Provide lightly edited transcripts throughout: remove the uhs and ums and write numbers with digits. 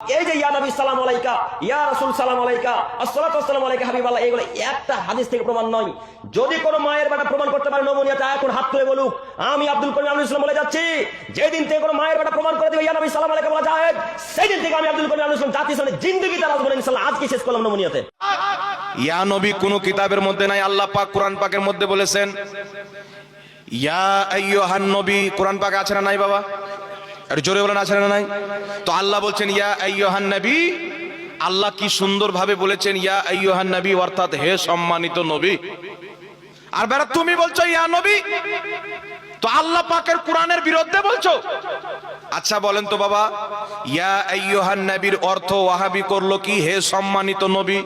এই যে ইয়া নবী সালাম আলাইকা, ইয়া রাসূল সালাম আলাইকা, আসসালাতু ওয়াসসালামু আলাইকা হাবিবাল্লাহ, এগুলো একটা হাদিস থেকে প্রমাণ নয়। যদি কোনো মায়ের বেটা প্রমাণ করতে পারে নমুনিয়াতে, এখন হাত তুলে বলুক। আমি আব্দুল করিম আমিনুল ইসলাম বলে যাচ্ছি, যেদিন থেকে কোনো মায়ের বেটা প্রমাণ করে দেবে ইয়া নবী সালাম আলাইকা বলা যায়, সেই দিন থেকে আমি আব্দুল করিম আমিনুল ইসলাম জাতীয় ইসলামের জিন্দেগিতে রাজবো না ইনশাআল্লাহ। আজকে শেষ করলাম নমুনিয়াতে। ইয়া নবী কোন কিতাবের মধ্যে নাই, আল্লাহ পাক কোরআন পাকের মধ্যে বলেছেন ইয়া আইয়ুহান নবী। কোরআন পাকে আছে না নাই বাবা? একটু জোরে বলেন আছে না নাই? তো আল্লাহ বলছেন ইয়া আইয়ুহান নবী। আল্লাহ কি সুন্দর ভাবে বলেছেন ইয়া আইয়ুহান নবী, অর্থাৎ হে সম্মানিত নবী। আর বেটা তুমি বলছো ইয়া নবী, তো আল্লাহ পাকের কোরআনের বিরুদ্ধে বলছো। আচ্ছা বলেন তো বাবা, ইয়া আইয়ুহান নবীর অর্থ ওয়াহাবি করলো কি হে সম্মানিত নবী?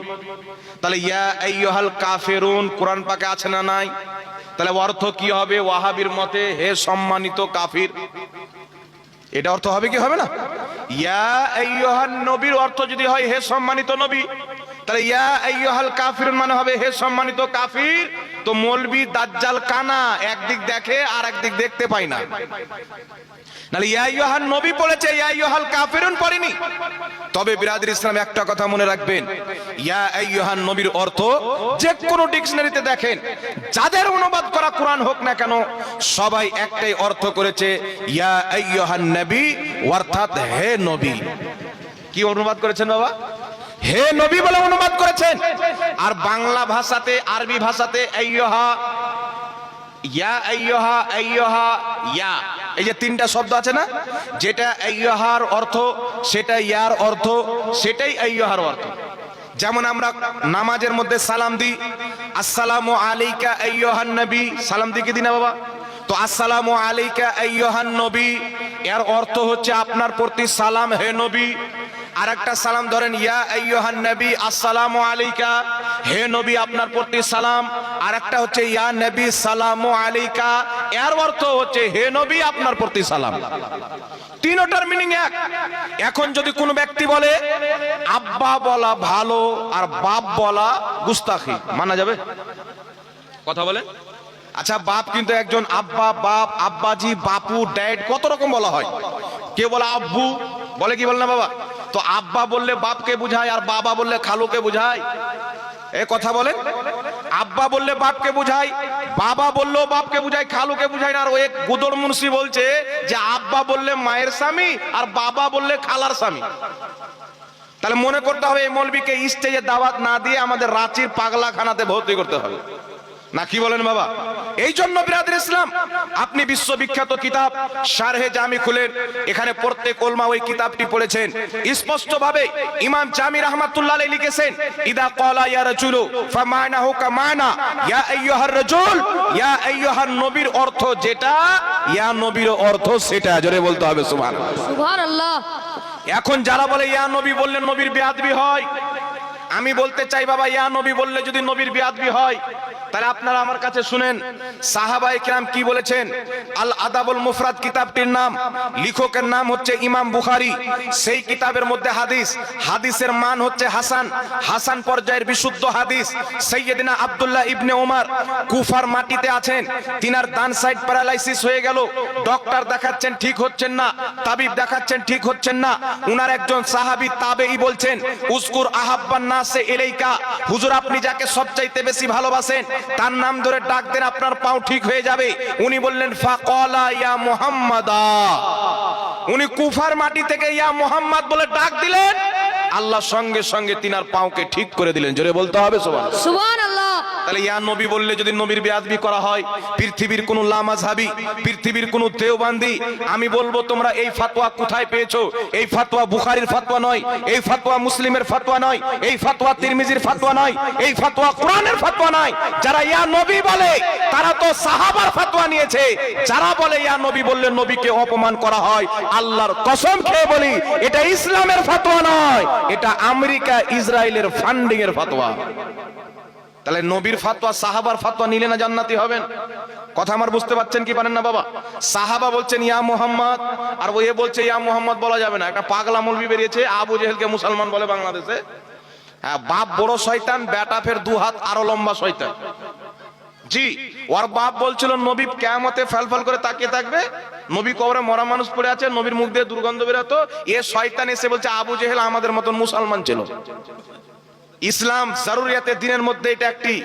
তাহলে ইয়া আইয়ুহাল কাফিরুন কোরআন পাকে আছে না নাই? তাহলে অর্থ কি হবে ওয়াহাবির মতে? হে সম্মানিত কাফির। এটা অর্থ হবে কি হবে না? ইয়া আইয়ুহান নবীর অর্থ যদি হয় হে সম্মানিত নবী, তাহলে ইয়া আইয়ুহাল কাফিরুন মানে হবে হে সম্মানিত কাফির। তো মৌলবি দাজ্জাল কানা, একদিক দেখে আর একদিক দেখতে পায় না। নালে ইয়া আইয়ুহান নবী বলেছে, ইয়া আইয়ুহাল কাফিরুন পড়েনি। তবে বিরাদর ইসলাম একটা কথা মনে রাখবেন, ইয়া আইয়ুহান নবীর অর্থ যে কোনো ডিকশনারিতে দেখেন, যাদের অনুবাদ করা কোরআন হোক না কেন, সবাই একটাই অর্থ করেছে ইয়া আইয়ুহান নবী, অর্থাৎ হে নবী। কি অনুবাদ করেছেন বাবা? হে নবী বলে অনুবাদ করেছেন। আর বাংলা ভাষাতে, আরবি ভাষাতে আইয়ুহা, ইয়া আইয়ুহা, আইয়ুহা, ইয়া, এই যে তিনটা শব্দ আছে না, যেটা আইয়ুহার অর্থ সেটা ইয়ার অর্থ, সেটাই আইয়ুহার অর্থ। যেমন আমরা নামাজের মধ্যে সালাম দিই, আসসালামু আলাইকা আইয়ুহান নবী, সালাম দিকে দিই না বাবা? তো আসসালামু আলাইকা আইয়ুহান নবী এর অর্থ হচ্ছে আপনার প্রতি সালাম হে নবী। আর একটা সালাম ধরেন ইয়া আইয়ুহান নবী আসসালামু আলাইকা, হে নবী আপনার প্রতি সালাম। আর একটা হচ্ছে ইয়া নবী সালামু আলাইকা, এর অর্থ হচ্ছে হে নবী আপনার প্রতি সালাম। তিনটার মিনিং এক। এখন যদি কোনো ব্যক্তি বলে আব্বা বলা ভালো আর বাপ বলা গুস্তাখি, মানা যাবে? কথা বলে। আচ্ছা বাপ কিন্তু একজন, আব্বা, বাপ, আব্বাজি, বাপু, ড্যাড, কত রকম বলা হয়। কেউ বলে আব্বু, বলে কি বলে না বাবা? তো আব্বা বললে বাপকে বুঝায়, আর বাবা বললে খালুকে বুঝায়। এ কথা বলেন। আব্বা বললে বাপকে বুঝায়, বাবা বললেও বাপকে বুঝায়, খালুকে বুঝায় না। আর ওই গুদর মুন্সি বলছে যে আব্বা বললে মায়ের স্বামী আর বাবা বললে খালার স্বামী। তাহলে মনে করতে হবে এই মৌলবীকে স্টেজে দাওয়াত না দিয়ে আমাদের রাঁচির পাগলাখানাতে ভর্তি করতে হবে, না কি বলেন বাবা? এই জন্য বিরাদর ইসলাম, আপনি বিশ্ববিখ্যাত কিতাব শারহে জামি খুলেন, এখানে প্রত্যেক উলমা ওই কিতাবটি পড়েছেন। স্পষ্ট ভাবে ইমাম জামি রাহমাতুল্লাহ আলাইহি লিখেছেন, ইদা ক্বালা ইয়া রাজুলু ফামানাহু কামানা ইয়া আইয়ুহার রাজুল, ইয়া আইয়ুহান নবীর অর্থ যেটা, ইয়া নবীর অর্থ সেটা। জোরে বলতে হবে সুবহানাল্লাহ, সুবহানাল্লাহ। এখন যারা বলে ইয়া নবী বললে নবীর বেয়াদবি হয়, আমি বলতে চাই বাবা, ইয়া নবী বললে যদি নবীর বেয়াদবি হয়, তাহলে আপনারা আমার কাছে শুনেন সাহাবায়ে কেরাম কি বলেছেন। আল আদাবুল মুফরাদ কিতাবটির নাম, লেখকের নাম হচ্ছে ইমাম বুখারী। সেই কিতাবের মধ্যে হাদিস, হাদিসের মান হচ্ছে হাসান, হাসান পর্যায়ের বিশুদ্ধ হাদিস। সাইয়েদনা আব্দুল্লাহ ইবনে ওমর কুফার মাটিতে আছেন, তিনার ডান সাইড প্যারালাইসিস হয়ে গেল, ডক্টর দেখাচ্ছেন ঠিক হচ্ছেন না, তাবিব দেখাচ্ছেন ঠিক হচ্ছেন না। উনার একজন সাহাবী তাবেঈ বলছেন, উযকুর আহাব্বান নাসে ইলাইকা, হুজুর আপনি যাকে সবচাইতে বেশি ভালোবাসেন তার নাম ধরে ডাক দেন, আপনার পাও ঠিক হয়ে যাবে। উনি বললেন ফাকালা ইয়া মুহাম্মাদা, উনি কুফার মাটি থেকে ইয়া মুহাম্মদ বলে ডাক দিলেন, আল্লাহ সঙ্গে সঙ্গে তিনার পাওকে ঠিক করে দিলেন। জোরে বলতে হবে সুবহানাল্লাহ, সুবহানাল্লাহ। তাহলে ইয়া নবী বললে যদি নবীর বেয়াদবি করা হয়, পৃথিবীর কোন লামাযহাবী, পৃথিবীর কোন দেওবন্দি, আমি বলবো তোমরা এই ফতোয়া কোথায় পেয়েছো? এই ফতোয়া বুখারীর ফতোয়া নয়, এই ফতোয়া মুসলিমের ফতোয়া নয়, এই ফতোয়া তিরমিজির ফতোয়া নয়, এই ফতোয়া কোরআনের ফতোয়া নয়। যারা ইয়া নবী বলে তারা তো সাহাবার ফতোয়া নিয়েছে। যারা বলে ইয়া নবী বললে নবীকে অপমান করা হয়, আল্লাহর কসম খেয়ে বলি এটা ইসলামের ফতোয়া নয়, এটা আমেরিকা ইসরায়েলের ফান্ডিং এর ফতোয়া। তাহলে নবীর ফতোয়া সাহাবার ফতোয়া নিলে না জান্নাতি হবেন? কথা আমার বুঝতে পারছেন কি পারেন না বাবা? সাহাবা বলছেন ইয়া মুহাম্মদ, আর ওয়ে বলছে ইয়া মুহাম্মদ বলা যাবে না। একটা পাগলা মৌলবি বেরিয়েছে, আবু জেহেলকে মুসলমান বলে বাংলাদেশে। হ্যাঁ, বাপ বড় শয়তান, বেটা ফের দু হাত আরো লম্বা শয়তান। জি, ওর বাপ বলছিল নবী কিয়ামতে ফালফাল করে তাকিয়ে থাকবে, নবী কবরে মরা মানুষ পড়ে আছে, নবীর মুখ দিয়ে দুর্গন্ধ বেরোতো। এ শয়তান এসে বলছে আবু জেহেল আমাদের মতন মুসলমান ছিল। ইসলাম জরুরিয়াতে দিনের মধ্যে এটা একটি,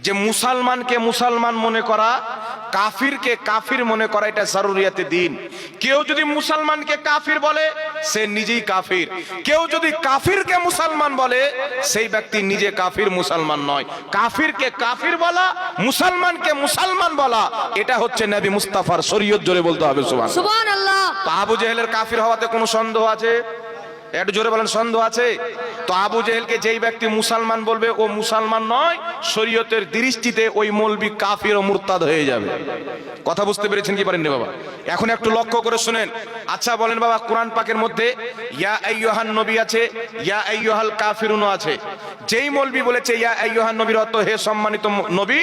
যে মুসলমানকে মুসলমান মনে করা, কাফিরকে কাফির মনে করা, এটা জরুরিয়াতে দিন। কেউ যদি মুসলমানকে কাফির বলে সে নিজেই কাফির, কেউ যদি কাফিরকে মুসলমান বলে সেই ব্যক্তি নিজে কাফির, মুসলমান নয়। কাফিরকে কাফির বলা, মুসলমানকে মুসলমান বলা, এটা হচ্ছে নবী মুস্তাফার শরীয়ত। জোরে বলতে হবে সুবহানাল্লাহ। সুবহানাল্লাহ। তো আবু জেহেলের কাফির হওয়াতে কোনো সন্দেহ আছে? একটু জোরে বলেন, সন্দেহ আছে? তো আবু জেহেলকে যেই ব্যক্তি মুসলমান বলবে ও মুসলমান নয়, শরীয়তের দৃষ্টিতে ওই মৌলবি কাফির ও মুরতাদ হয়ে যাবে। কথা বুঝতে পেরেছেন কি পারেননি বাবা? এখন একটু লক্ষ্য করে শুনেন। আচ্ছা বলেন বাবা, কোরআন পাকের মধ্যে ইয়া আইয়ুহান নবী আছে, ইয়া আইয়ুহাল কাফিরুন আছে। যেই মৌলবি বলেছে ইয়া আইয়ুহান নবীর অর্থ হে সম্মানিত নবী,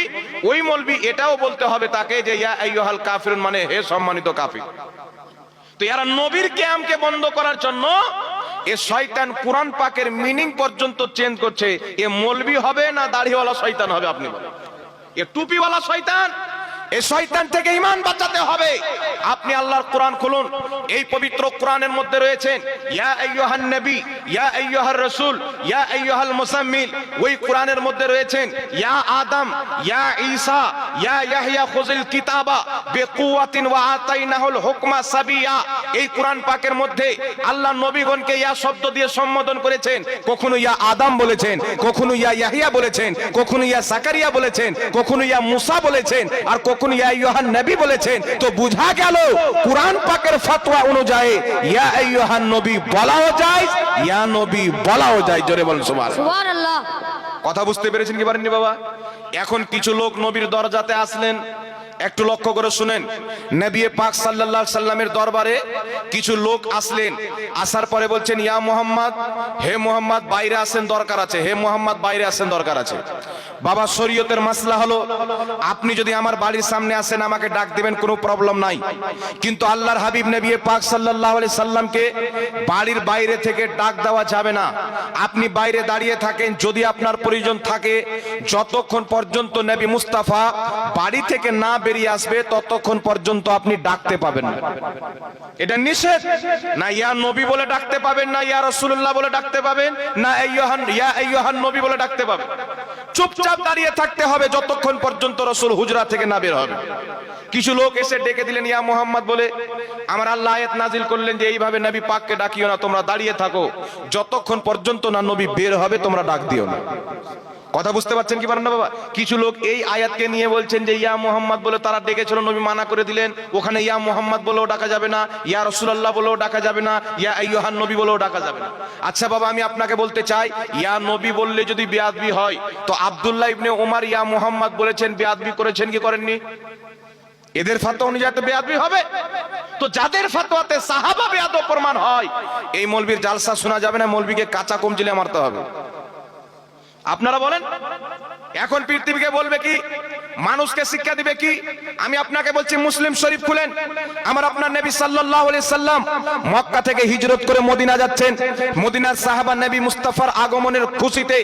ওই মৌলবি এটাও বলতে হবে তাকে যে ইয়া আইয়ুহাল কাফিরুন মানে হে সম্মানিত কাফির। তো এরা নবীর কিয়ামকে বন্ধ করার জন্য এ শয়তান কোরআন পাকের মিনিং পর্যন্ত চেঞ্জ করছে। এ মৌলবি হবে না দাড়িওয়ালা শয়তান হবে? আপনি বলেন। এ টুপিওয়ালা শয়তান, এই শয়তান থেকে ঈমান বাঁচাতে হবে। আপনি আল্লাহর কোরআন খুলুন, এই পবিত্র কোরআনের মধ্যে রয়েছেন ইয়া আইয়ুহান নবী, ইয়া আইয়ুহার রাসূল, ইয়া আইয়ুহাল মুসাম্মিল। ওই কোরআনের মধ্যে রয়েছেন ইয়া আদম, ইয়া ঈসা, ইয়া ইয়াহইয়া খুযিল কিতাবা বিকুওয়াতিন ওয়া আতাইনাহুল হুকমা সাবিয়া। এই কোরআন পাকের মধ্যে আল্লাহ নবীগণকে ইয়া শব্দ দিয়ে সম্বোধন করেছেন। কখনো ইয়া আদম বলেছেন, কখনো ইয়া ইয়াহইয়া বলেছেন, কখনো ইয়া জাকারিয়া বলেছেন, কখনো ইয়া মুসা বলেছেন, আর কখনো ইয়া আইয়ুহান নবী বলেছেন। তো বুঝা গেল কোরআন পাকের ফতোয়া অনুযায়ী ইয়া আইয়ুহান নবী বলাও যায়, ইয়া নবী বলাও যায়। জোরে বলেন সুবহানাল্লাহ। সুবহানাল্লাহ। কথা বুঝতে পেরেছেন কি পারেননি বাবা? এখন কিছু লোক নবীর দরজাতে আসলেন, একটু লক্ষ্য করে শুনেন। নবী পাক সাল্লাল্লাহু আলাইহি সাল্লামের দরবারে কিছু লোক আসলেন, আসার পরে বলছেন ইয়া মুহাম্মদ, হে মুহাম্মদ বাইরে আসেন দরকার আছে, হে মুহাম্মদ বাইরে আসেন দরকার আছে। বাবা শরীয়তের মাসলা হলো আপনি যদি আমার বাড়ির সামনে আসেন আমাকে ডাক দিবেন, কোনো প্রবলেম নাই। কিন্তু আল্লাহর হাবিব নবী পাক সাল্লাল্লাহু আলাইহি সাল্লামকে বাড়ির বাইরে থেকে ডাক দেওয়া যাবে না। আপনি বাইরে দাঁড়িয়ে থাকেন, যদি আপনার প্রয়োজন থাকে, যতক্ষণ পর্যন্ত নবী মুস্তাফা বাড়ি থেকে না বেরিয়ে আসবে ততক্ষণ পর্যন্ত আপনি ডাকতে পাবেন না। এটা নিষেধ। না ইয়া নবী বলে ডাকতে পাবেন, না ইয়া রাসূলুল্লাহ বলে ডাকতে পাবেন, না ইয়া আইয়ুহান নবী বলে ডাকতে পাবেন। চুপচাপ দাঁড়িয়ে থাকতে হবে যতক্ষণ পর্যন্ত রাসূল হুজরা থেকে না বের হবে। কিছু লোক এসে ডেকে দিলেন ইয়া মুহাম্মদ বলে, আমার আল্লাহ আয়াত নাজিল করলেন যে এইভাবে নবী পাককে ডাকিও না, তোমরা দাঁড়িয়ে থাকো যতক্ষণ পর্যন্ত না নবী বের হবে, তোমরা ডাক দিও না। কথা বুঝতে পারছেন কি পারেন না বাবা? কিছু লোক এই আয়াতকে নিয়ে বলছেন যে ইয়া মুহাম্মদ বলে তারা ডেকেছিল, নবী মানা করে দিলেন, ওখানে ইয়া মুহাম্মদ বলেও ডাকা যাবে না, ইয়া রাসূলুল্লাহ বলেও ডাকা যাবে না, ইয়া আইয়ুহান নবী বলেও ডাকা যাবে না। আচ্ছা বাবা, আমি আপনাকে বলতে চাই, ইয়া নবী বললে যদি বেয়াদবি হয়, তো আব্দুল্লাহ ইবনে ওমর ইয়া মুহাম্মদ বলেছেন, বেয়াদবি করেছেন কি করেননি? এদের ফতোয়া অনুযায়ী তো বেয়াদবি হবে। তো যাদের ফতোয়াতে সাহাবা বেয়াদব প্রমাণ হয়, এই মৌলবীর জালসা শোনা যাবে না, মৌলবীকে কাঁচা কমজিলে মারতে হবে। আপনারা বলেন, এখন পৃথিবীকে বলবে কি, মানুষকে শিক্ষা দিবে কি? আমি আপনাকে বলছি মুসলিম শরীফ খুলেন। আমার আপনার নবী সাল্লাল্লাহু আলাইহি সাল্লাম মক্কা থেকে হিজরত করে মদিনা যাচ্ছেন। মদিনার সাহাবা নবী মুস্তাফার আগমনের খুশিতে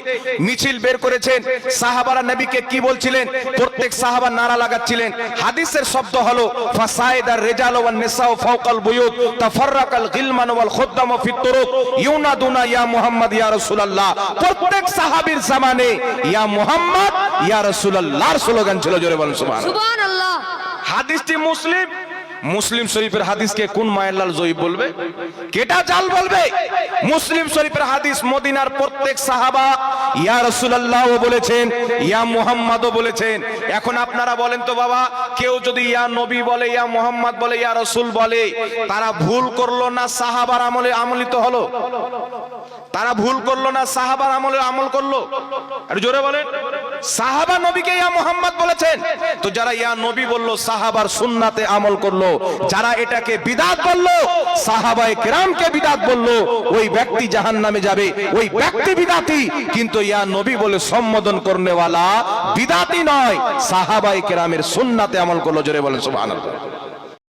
মিছিল বের করেছেন। সাহাবারা নবীকে কি বলছিলেন? প্রত্যেক সাহাবা নারা লাগাচ্ছিলেন। হাদিসের শব্দ হলো ফাসাইদার রিজাল ওয়ান নিসা ফাওকাল বুয়ুত তাফাররাকাল গিলমান ওয়াল খুদ্দাম ফিত তুরুক ইউনাদুনা ইয়া মুহাম্মদ ইয়া রাসূলুল্লাহ। প্রত্যেক সাহাবীর জামানে ইয়া মুহাম্মদ ইয়া রাসূলুল্লাহর স্লোগান ছিল। জোরে বলেন সুবহানাল্লাহ। হাদিসটি মুসলিম শরীফের হাদিসকে কোন মায়ের জয়ীব বলবে? কেটা জাল বলবে? মুসলিম শরীফের হাদিস। মদিনার প্রত্যেক সাহাবা ইয়া রাসূলুল্লাহ বলেছেন, ইয়া মুহাম্মদও বলেছেন। এখন আপনারা বলেন তো বাবা, কেউ যদি ইয়া নবী বলে, ইয়া মুহাম্মদ বলে, ইয়া রাসূল বলে, তারা ভুল করলো না সাহাবার আমলে আমলিত হলো? তারা ভুল করলো না সাহাবার আমলে আমল করলো? আর জোরে বলেন। সাহাবা নবীকে ইয়া মুহাম্মদ বলেছেন, তো যারা ইয়া নবী বললো সাহাবার সুন্নাতে আমল করলো, যারা এটাকে বিদআত বললো, সাহাবায়ে কেরামকে বিদআত বললো, ওই ব্যক্তি জাহান্নামে যাবে। ওই ব্যক্তি বিদআতি, কিন্তু ইয়া নবী বলে সম্বোধন করনেওয়ালা বিদআতি নয়, সাহাবায়ে কেরামের সুন্নাতে আমল করলো। জোরে বলেন সুবহানাল্লাহ।